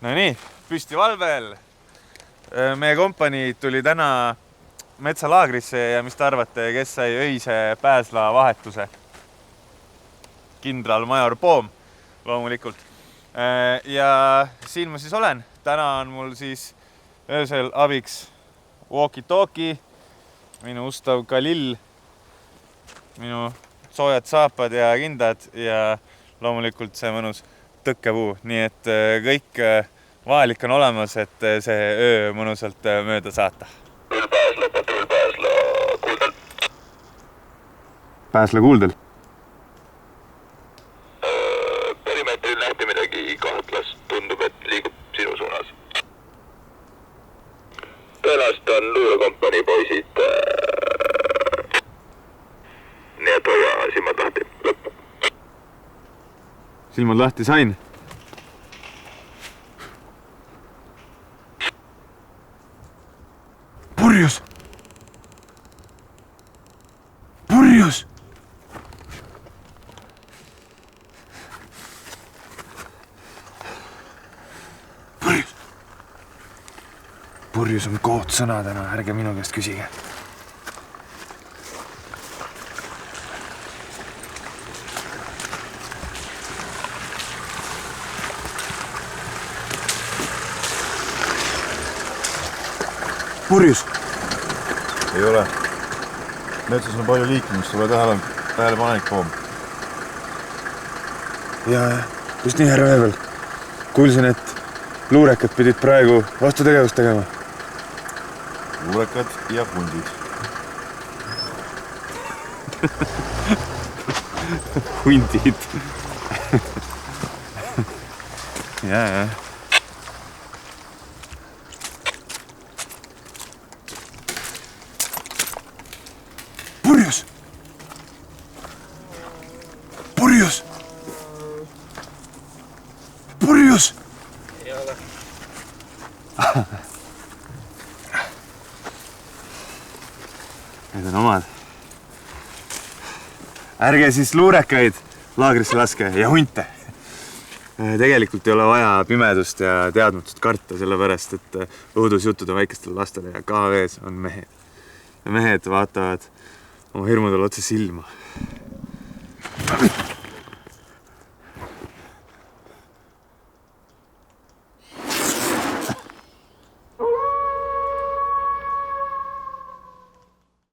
No nii, püsti valvel. Meie kompanii tuli täna metsalaagrisse ja mis te arvate, kes sai öise pääsla vahetuse? Kindralmajor Poom, loomulikult. Ja siin ma siis olen. Täna on mul siis öösel abiks walkie-talkie, minu ustav Khalil, minu soojad saapad ja kindad ja loomulikult see mõnus tõkkepuu. Nii et kõik vajalik on olemas, et see öö mõnusalt mööda saata. Pääsla kuuldel? Perimeetril nähti midagi kahtlast, tundub, et liigub sinu suunas. Tõenäoliselt on luurekompanii poisid. Nii et hoia silmad lahti, lõpp. Silmad lahti sain. Purjus! Purjus! Purjus! Purjus on kootsõna täna, ärge minu käest küsige. Purjus! Ei ole. Metsas on palju liikimist, ole tähelepanelik Poom. Ja, just nii, härra Veebel. Kuulsin, et luurekad pidid praegu vastutegevust tegema. Luurekad ja hundid. Hundid. Ja. Purjus! Purjus! Purjus! Ei ole. Need on omad. Ärge siis luurekaid laagrisse laske ja hunte. Tegelikult ei ole vaja pimedust ja teadmatust karta, sellepärast, et õudusjutud on väikestele lastele ja KV-s on mehed. Ja mehed vaatavad oma hirmudel otse silma.